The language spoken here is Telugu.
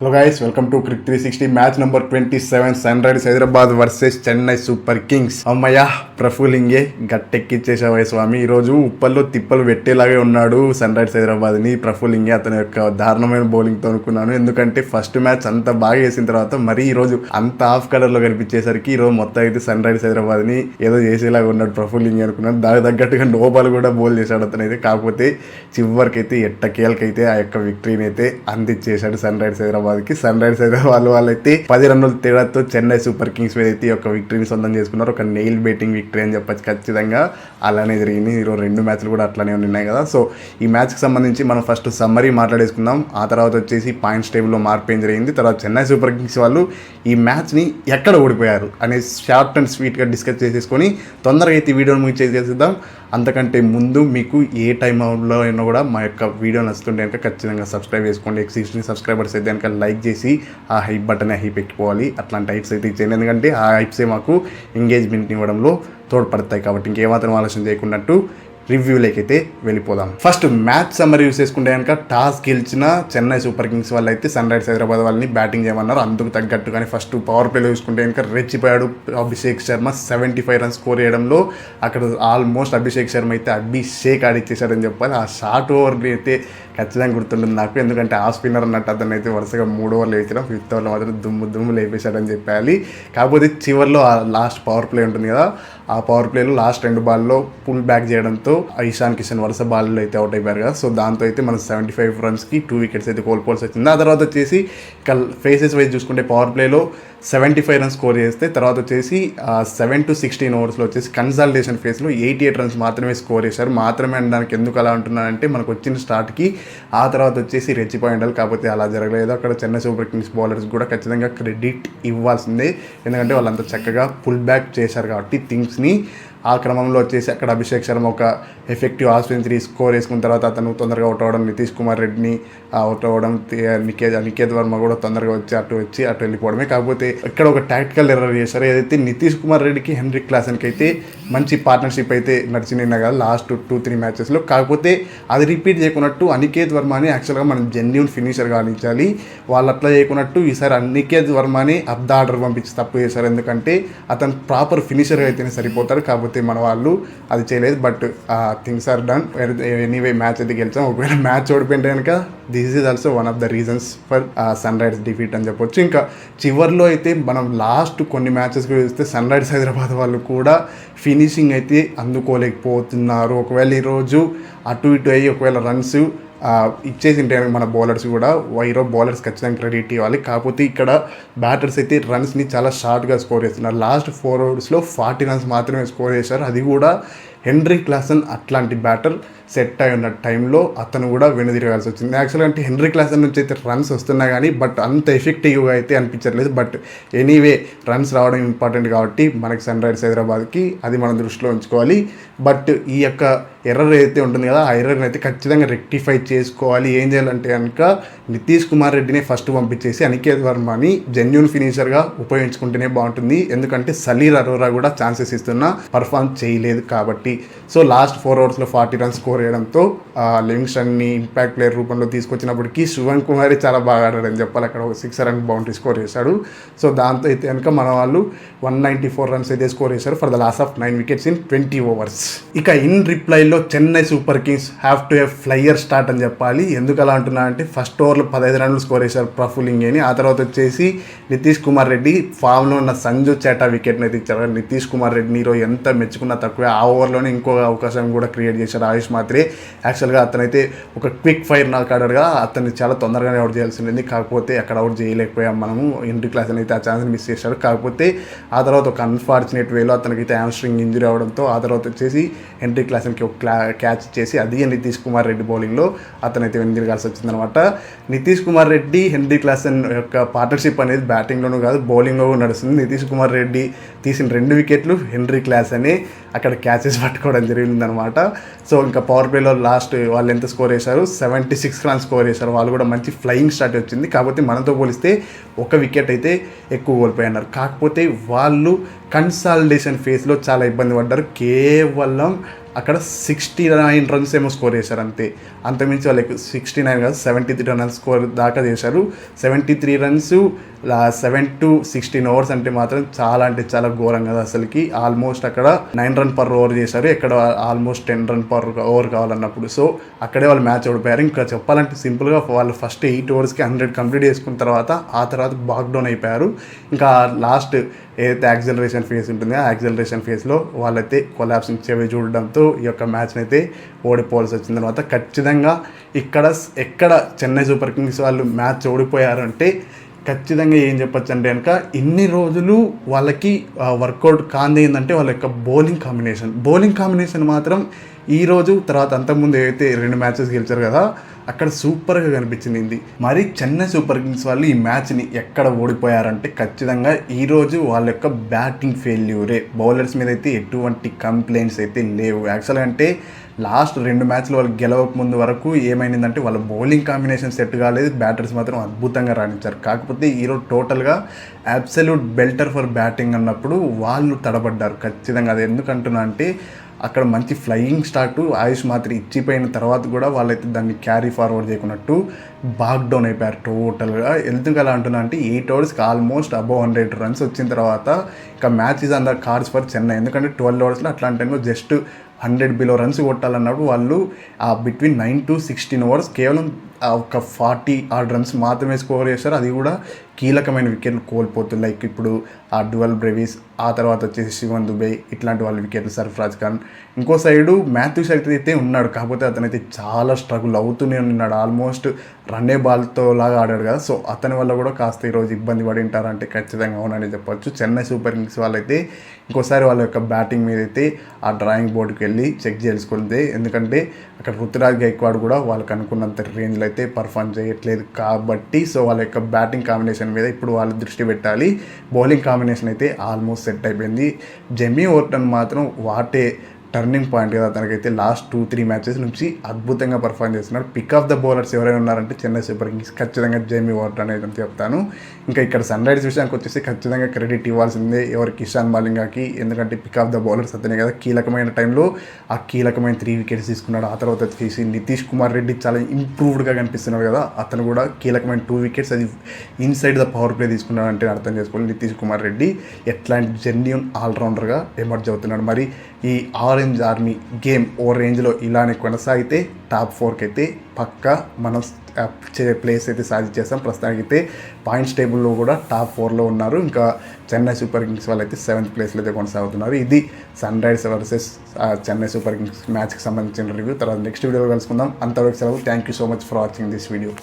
Hello guys, welcome to Cric 360 match number 27 Sunrisers Hyderabad versus Chennai Super Kings. అమ్మయ్య, ప్రఫులింగే గట్టెక్కిచ్చేసావే స్వామి. ఈరోజు ఉప్పల్లో తిప్పలు పెట్టేలాగే ఉన్నాడు సన్ రైజర్స్ హైదరాబాద్ని ప్రఫులింగే. అతని యొక్క దారుణమైన బౌలింగ్తో అనుకున్నాను, ఎందుకంటే ఫస్ట్ మ్యాచ్ అంత బాగా వేసిన తర్వాత మరీ ఈరోజు అంత ఆఫ్ కలర్లో కనిపించేసరికి ఈరోజు మొత్తం అయితే సన్ రైజర్స్ హైదరాబాద్ని ఏదో చేసేలాగా ఉన్నాడు ప్రఫులింగే అనుకున్నాను. దానికి తగ్గట్టుగా నో బాల్ కూడా బౌల్ చేశాడు అతనైతే. కాకపోతే చివరికైతే ఎట్టకేలకైతే ఆ యొక్క విక్టరీని అయితే అందించేశాడు సన్ రైజర్స్ హైదరాబాద్ కి. సన్ రైజర్స్ హైదరాబాద్ వాళ్ళైతే 10 రన్నుల తేడాతో చెన్నై సూపర్ కింగ్స్ మీద అయితే ఒక విక్టరీని సొంతం చేసుకున్నారు. ఒక నెయిల్ బేటింగ్ విక్టరీ అని చెప్పచ్చు. ఖచ్చితంగా అలానే జరిగింది. ఈరోజు 2 మ్యాచ్లు కూడా అట్లానే ఉన్నాయి కదా. సో ఈ మ్యాచ్కి సంబంధించి మనం ఫస్ట్ సమ్మరీ మాట్లాడేసుకుందాం. ఆ తర్వాత వచ్చేసి పాయింట్స్ టేబుల్లో మార్పు ఏం జరిగింది, తర్వాత చెన్నై సూపర్ కింగ్స్ వాళ్ళు ఈ మ్యాచ్ని ఎక్కడ ఓడిపోయారు అనే షార్ట్ అండ్ స్వీట్గా డిస్కస్ చేసేసుకొని తొందరగా అయితే వీడియోని ముగించేసేద్దాం. అంతకంటే ముందు మీకు ఏ టైంలో అయినా కూడా మా యొక్క వీడియో నచ్చుతుంటే కనుక ఖచ్చితంగా సబ్స్క్రైబ్ చేసుకోండి. 16 సబ్స్క్రైబర్స్ అయితే కనుక లైక్ చేసి ఆ హైప్ బటన్ హైప్ ఎక్కిపోవాలి. అట్లాంటి హైప్స్ అయితే ఇచ్చేయండి, ఎందుకంటే ఆ హైప్సే మాకు ఎంగేజ్మెంట్ ఇవ్వడంలో తోడ్పడతాయి. కాబట్టి ఇంకేమాత్రం ఆలోచన చేయకున్నట్టు రివ్యూలోకి అయితే వెళ్ళిపోదాం. ఫస్ట్ మ్యాచ్ సమ్మరీ యూస్ చేసుకుంటే కనుక టాస్ గెలిచిన చెన్నై సూపర్ కింగ్స్ వాళ్ళు అయితే సన్ రైజర్స్ హైదరాబాద్ వాళ్ళని బ్యాటింగ్ చేయమన్నారు. అందుకు తగ్గట్టుగానే ఫస్ట్ పవర్ ప్లేలో చూసుకుంటే కనుక రెచ్చిపోయాడు అభిషేక్ శర్మ. 75 రన్స్ స్కోర్ చేయడంలో అక్కడ ఆల్మోస్ట్ అభిషేక్ శర్మ అయితే అభిషేక్ ఆడిచ్చేశాడని చెప్పాలి. ఆ షార్ట్ ఓవర్ని అయితే ఖచ్చితంగా గుర్తుంటుంది నాకు, ఎందుకంటే ఆ స్పిన్నర్ అన్నట్టు అతను అయితే వరుసగా 3 ఓవర్లు వేయించడం, 5th ఓవర్లో మాత్రం దుమ్ము లేపేశాడని చెప్పాలి. కాకపోతే చివరిలో ఆ లాస్ట్ పవర్ ప్లే ఉంటుంది కదా, ఆ పవర్ ప్లేలో లాస్ట్ 2 బాల్లో పుల్ బ్యాక్ చేయడంతో ఇషాన్ కిషన్ వరుస బాల్లో అయితే అవుట్ అయిపోయారు కదా. సో దాంతో అయితే మనం 75 రన్స్కి 2 వికెట్స్ అయితే కోల్పోవాల్సి వచ్చింది. ఆ తర్వాత వచ్చేసి ఇక ఫేసెస్ వైజ్ చూసుకుంటే పవర్ ప్లేలో 75 రన్స్ స్కోర్ చేస్తే తర్వాత వచ్చేసి 7 to 16 ఓవర్స్లో వచ్చేసి కన్సాలిడేషన్ ఫేస్లో 88 రన్స్ మాత్రమే స్కోర్ చేశారు. మాత్రమే అనడానికి ఎందుకు అలా అంటున్నానంటే మనకు వచ్చిన స్టార్ట్కి ఆ తర్వాత వచ్చేసి రెచ్చిపోయి ఉండాలి. కాకపోతే అలా జరగలేదు. అక్కడ చెన్నై సూపర్ కింగ్స్ బౌలర్స్ కూడా ఖచ్చితంగా క్రెడిట్ ఇవ్వాల్సిందే, ఎందుకంటే వాళ్ళంతా చక్కగా పుల్ బ్యాక్ చేశారు కాబట్టి థింగ్స్ని. ఆ క్రమంలో వచ్చేసి అక్కడ అభిషేక్ శర్మ ఒక ఎఫెక్టివ్ హాఫ్ సెంచరీ స్కోర్ వేసుకున్న తర్వాత అతను తొందరగా అవుట్ అవ్వడం, నితీష్ కుమార్ రెడ్డిని అవుట్ అవ్వడం, నికేత్ వర్మ కూడా తొందరగా వచ్చి అటు వెళ్ళిపోవడమే. కాకపోతే ఇక్కడ ఒక టాక్టికల్ ఎర్రర్ చేశారు. ఏదైతే నితీష్ కుమార్ రెడ్డికి హెన్రిక్ క్లాసన్కి అయితే మంచి పార్ట్నర్షిప్ అయితే నడిచింది కదా లాస్ట్ 2-3 మ్యాచెస్లో. కాకపోతే అది రిపీట్ చేయకున్నట్టు అనికేత్ వర్మని యాక్చువల్గా మనం జెన్యూన్ ఫినిషర్గా ఆడించాలి. వాళ్ళు అట్లా చేయకున్నట్టు ఈసారి అనికేత్ వర్మని అర్ధ ఆర్డర్ పంపించి తప్పు చేశారు, ఎందుకంటే అతను ప్రాపర్ ఫినిషర్గా అయితేనే సరిపోతారు. కాకపోతే మన వాళ్ళు అది చేయలేదు. But things are done. Anyway match అయితే గెలిచాం. ఒకవేళ మ్యాచ్ ఓడిపోయింటే కనుక this is also one of the reasons for Sunrisers defeat అని చెప్పొచ్చు. ఇంకా చివర్లో అయితే మనం లాస్ట్ కొన్ని మ్యాచెస్కి చూస్తే సన్ రైజర్స్ హైదరాబాద్ వాళ్ళు కూడా ఫినిషింగ్ అయితే అందుకోలేకపోతున్నారు. ఒకవేళ ఈరోజు అటు ఇటు అయ్యి ఒకవేళ రన్స్ ఇచ్చేసి ఉంటే మన బౌలర్స్ కూడా ఈరోజు బౌలర్స్ ఖచ్చితంగా క్రెడిట్ ఇవ్వాలి. కాకపోతే ఇక్కడ బ్యాటర్స్ అయితే రన్స్ని చాలా షార్ట్గా స్కోర్ చేస్తున్నారు. లాస్ట్ 4 ఓవర్స్లో 40 రన్స్ మాత్రమే స్కోర్ చేశారు. అది కూడా హెన్రిక్ క్లాసన్ అట్లాంటి బ్యాటర్ సెట్ అయి ఉన్న టైంలో అతను కూడా వెనుదిరగాల్సి వచ్చింది. యాక్చువల్గా అంటే హెన్రిక్ క్లాసన్ నుంచి అయితే రన్స్ వస్తున్నాయి కానీ బట్ అంత ఎఫెక్టివ్గా అయితే అనిపించట్లేదు. బట్ ఎనీవే రన్స్ రావడం ఇంపార్టెంట్ కాబట్టి మనకి సన్ రైజర్స్ హైదరాబాద్కి అది మనం దృష్టిలో ఉంచుకోవాలి. బట్ ఈ యొక్క ఎర్రర్ అయితే ఉంటుంది కదా, ఆ ఎర్రర్ని అయితే ఖచ్చితంగా రెక్టిఫై చేసుకోవాలి. ఏం చేయాలంటే కనుక నితీష్ కుమార్ రెడ్డిని ఫస్ట్ పంపించేసి అనికేత్ వర్మని జెన్యూన్ ఫినిషర్గా ఉపయోగించుకుంటేనే బాగుంటుంది, ఎందుకంటే సలీర్ అరోరా కూడా ఛాన్సెస్ ఇస్తున్నా పర్ఫామ్ చేయలేదు కాబట్టి. సో లాస్ట్ 4 ఓవర్స్లో 40 రన్స్ స్కోర్ చేయడంతో లివింగ్స్టన్ని ఇంపాక్ట్ ప్లేయర్ రూపంలో తీసుకొచ్చినప్పటికీ శివన్ కుమార్ చాలా బాగా ఆడాడని చెప్పాలి. అక్కడ ఒక 6 రన్ బౌండరీ స్కోర్ చేశాడు. సో దాంతో అయితే కనుక మన వాళ్ళు 194 రన్స్ అయితే స్కోర్ చేశారు for the loss of 9 wickets in 20 overs. ఇక ఇన్ రిప్లైలో Chennai Super Kings have to have flyer start అని చెప్పాలి. ఎందుకు అలా అంటున్నా అంటే ఫస్ట్ ఓవర్లో 15 రన్లు స్కోర్ చేశారు ప్రఫులింగేని. ఆ తర్వాత వచ్చేసి నితీష్ కుమార్ రెడ్డి ఫామ్లో ఉన్న సంజు చేటా వికెట్ని అయితే ఇచ్చారు. నితీష్ కుమార్ రెడ్డిని ఈరోజు ఎంత మెచ్చుకున్నా తక్కువే. ఆ ఓవర్లోనే ఇంకో అవకాశం కూడా క్రియేట్ చేశారు ఆయుష్ మాత్రే. యాక్చువల్గా అతనైతే ఒక క్విక్ ఫైర్ నాక్ ఆడాడుగా అతన్ని చాలా తొందరగానే అవుట్ చేయాల్సి ఉంది. కాకపోతే అక్కడ అవుట్ చేయలేకపోయాం మనము. హెన్రిక్ క్లాసన్ అయితే ఆ ఛాన్స్ని మిస్ చేశాడు. కాకపోతే ఆ తర్వాత ఒక అన్ఫార్చునేట్ వేలో అతనికైతే హ్యామ్స్ట్రింగ్ ఇంజరీ అవడంతో ఆ తర్వాత వచ్చేసి హెన్రిక్ క్లాసన్కి ఒక క్యాచ్ ఇచ్చేసి అది నితీష్ కుమార్ రెడ్డి బౌలింగ్లో అతనైతే వెనుదిరగాల్సి వచ్చిందనమాట. నితీష్ కుమార్ రెడ్డి హెన్రిక్ క్లాసన్ యొక్క పార్ట్నర్షిప్ అనేది బ్యాటింగ్లోనూ కాదు బౌలింగ్లో నడుస్తుంది. నితీష్ కుమార్ రెడ్డి తీసిన 2 వికెట్లు హెన్రిక్ క్లాసన్ అక్కడ క్యాచెస్ పట్టుకోవడం జరిగిందనమాట. సో ఇంకా పవర్ ప్లేలో లాస్ట్ వాళ్ళు ఎంత స్కోర్ చేశారు, 76 రన్స్ స్కోర్ చేశారు. వాళ్ళు కూడా మంచి ఫ్లయింగ్ స్టార్ట్ వచ్చింది. కాకపోతే మనతో పోలిస్తే 1 వికెట్ అయితే ఎక్కువ కోల్పోయినారు. కాకపోతే వాళ్ళు కన్సాలిడేషన్ ఫేజ్లో చాలా ఇబ్బంది పడ్డారు. కేవలం అక్కడ 69 రన్స్ ఏమో స్కోర్ చేశారు అంతే. అంతకుమించి వాళ్ళకి 69 కాదు 73 రన్స్ స్కోర్ దాకా చేశారు. 73 రన్స్ 7 to 16 ఓవర్స్ అంటే మాత్రం చాలా అంటే చాలా ఘోరం కదా అసలుకి. ఆల్మోస్ట్ అక్కడ 9 రన్ పర్ ఓవర్ చేశారు, ఎక్కడ ఆల్మోస్ట్ 10 రన్ పర్ ఓవర్ కావాలన్నప్పుడు. సో అక్కడే వాళ్ళు మ్యాచ్ ఓడిపోయారు. ఇంకా చెప్పాలంటే సింపుల్గా వాళ్ళు ఫస్ట్ 8 ఓవర్స్కి 100 కంప్లీట్ చేసుకున్న తర్వాత ఆ తర్వాత బాక్ డౌన్ అయిపోయారు. ఇంకా లాస్ట్ ఏదైతే యాక్సలరేషన్ ఫేజ్ ఉంటుందో ఆ యాక్సలరేషన్ ఫేజ్లో వాళ్ళైతే కొలాప్సింగ్ చెవి చూడడంతో ఈ యొక్క మ్యాచ్ని అయితే ఓడిపోవాల్సి వచ్చిన తర్వాత ఖచ్చితంగా ఎక్కడ చెన్నై సూపర్ కింగ్స్ వాళ్ళు మ్యాచ్ ఓడిపోయారంటే ఖచ్చితంగా ఏం చెప్పచ్చు అంటే కనుక ఇన్ని రోజులు వాళ్ళకి వర్కౌట్ కాంది ఏంటంటే వాళ్ళ యొక్క బౌలింగ్ కాంబినేషన్ మాత్రం ఈరోజు తర్వాత అంతకుముందు ఏవైతే 2 మ్యాచెస్ గెలిచారు కదా అక్కడ సూపర్గా కనిపించింది. మరి చెన్నై సూపర్ కింగ్స్ వాళ్ళు ఈ మ్యాచ్ని ఎక్కడ ఓడిపోయారంటే ఖచ్చితంగా ఈరోజు వాళ్ళ యొక్క బ్యాటింగ్ ఫెయిల్యూరే. బౌలర్స్ మీద అయితే ఎటువంటి కంప్లైంట్స్ అయితే లేవు. యాక్చువల్గా అంటే లాస్ట్ 2 మ్యాచ్లు వాళ్ళు గెలవక ముందు వరకు ఏమైందంటే వాళ్ళ బౌలింగ్ కాంబినేషన్ సెట్ కాలేదు, బ్యాటర్స్ మాత్రం అద్భుతంగా రాణించారు. కాకపోతే ఈరోజు టోటల్గా అబ్సల్యూట్ బెల్టర్ ఫర్ బ్యాటింగ్ అన్నప్పుడు వాళ్ళు తడబడ్డారు ఖచ్చితంగా. అది ఎందుకంటున్నా అంటే అక్కడ మంచి ఫ్లయింగ్ స్టార్ట్ ఆయుష్ మాత్రం ఇచ్చిపోయిన తర్వాత కూడా వాళ్ళైతే దాన్ని క్యారీ ఫార్వర్డ్ చేయకున్నట్టు బాక్ డౌన్ అయిపోయారు టోటల్గా. ఎందుకు అలా అంటున్నా అంటే 8 ఓవర్స్కి ఆల్మోస్ట్ అబౌవ్ 100 రన్స్ వచ్చిన తర్వాత ఇక match is on the cards for Chennai. ఎందుకంటే 12 ఓవర్స్లో అట్లాంటి టైంలో జస్ట్ 100 బిలో రన్స్ కొట్టాలన్నప్పుడు వాళ్ళు బిట్వీన్ 9 to 16 ఓవర్స్ కేవలం ఒక 40 ఆడ్ రన్స్ మాత్రమే స్కోర్ చేశారు. అది కూడా కీలకమైన వికెట్లు కోల్పోతుంది. లైక్ ఇప్పుడు ఆ డ్యువల్ బ్రెవిస్, ఆ తర్వాత వచ్చేసి శివన్ దుబే, ఇట్లాంటి వాళ్ళ వికెట్లు, సర్ఫరాజ్ ఖాన్. ఇంకో సైడు మాథ్యూ షైట్ అయితే ఉన్నాడు, కాకపోతే అతనైతే చాలా స్ట్రగుల్ అవుతూనే ఉన్నాడు. ఆల్మోస్ట్ రన్నే బాల్తో లాగా ఆడాడు కదా. సో అతని వల్ల కూడా కాస్త ఈరోజు ఇబ్బంది పడి ఉంటారంటే ఖచ్చితంగా అవునని చెప్పొచ్చు. చెన్నై సూపర్ కింగ్స్ వాళ్ళైతే ఇంకోసారి వాళ్ళ యొక్క బ్యాటింగ్ మీద అయితే ఆ డ్రాయింగ్ బోర్డుకి వెళ్ళి చెక్ చేసుకుంది. ఎందుకంటే అక్కడ రుతురాజ్ గైక్వాడ్ కూడా వాళ్ళకి అనుకున్నంత రేంజ్లో అయితే పర్ఫామ్ చేయట్లేదు కాబట్టి సో వాళ్ళ యొక్క బ్యాటింగ్ కాంబినేషన్ మీద ఇప్పుడు వాళ్ళు దృష్టి పెట్టాలి. బౌలింగ్ కాంబినేషన్ అయితే ఆల్మోస్ట్ సెట్ అయిపోయింది. జెమీ ఓర్టన్ మాత్రం వాటే టర్నింగ్ పాయింట్ కదా తనకైతే. లాస్ట్ 2-3 మ్యాచెస్ నుంచి అద్భుతంగా పర్ఫామ్ చేస్తున్నాడు. పిక్ ఆఫ్ ద బౌలర్స్ ఎవరైనా ఉన్నారంటే చెన్నై సూపర్ కింగ్స్ ఖచ్చితంగా జేమీ వార్టన్ అనేది చెప్తాను. ఇంకా ఇక్కడ సన్ రైజర్స్ విషయానికి వచ్చేసి ఖచ్చితంగా క్రెడిట్ ఇవ్వాల్సిందే ఎవరికి, ఇషాన్ మాలింగాకి. ఎందుకంటే పిక్ ఆఫ్ ద బౌలర్స్ అతనే కదా. కీలకమైన టైంలో ఆ కీలకమైన 3 వికెట్స్ తీసుకున్నాడు. ఆ తర్వాత వచ్చేసి నితీష్ కుమార్ రెడ్డి చాలా ఇంప్రూవ్డ్గా కనిపిస్తున్నాడు కదా, అతను కూడా కీలకమైన 2 వికెట్స్ అది ఇన్సైడ్ ద పవర్ ప్లే తీసుకున్నాడు అంటే అర్థం చేసుకోవాలి. నితీష్ కుమార్ రెడ్డి ఎట్లాంటి జెన్యూన్ ఆల్రౌండర్గా ఎమర్జ్ అవుతున్నాడు. మరి ఈ ఆరెంజ్ ఆర్మీ గేమ్ ఓ రేంజ్లో ఇలానే కొనసాగితే టాప్ 4కి అయితే పక్కా మనం ప్లేస్ అయితే సాధించేస్తాం. ప్రస్తుతానికి అయితే పాయింట్స్ టేబుల్లో కూడా టాప్ 4లో ఉన్నారు. ఇంకా చెన్నై సూపర్ కింగ్స్ వాళ్ళు అయితే 7th ప్లేస్లో అయితే కొనసాగుతున్నారు. ఇది Sunrisers versus Chennai Super Kings మ్యాచ్కి సంబంధించిన రివ్యూ. తర్వాత నెక్స్ట్ వీడియోలో కలుసుకుందాం. అంతవరకు సెలవు. Thank you so much for watching this video.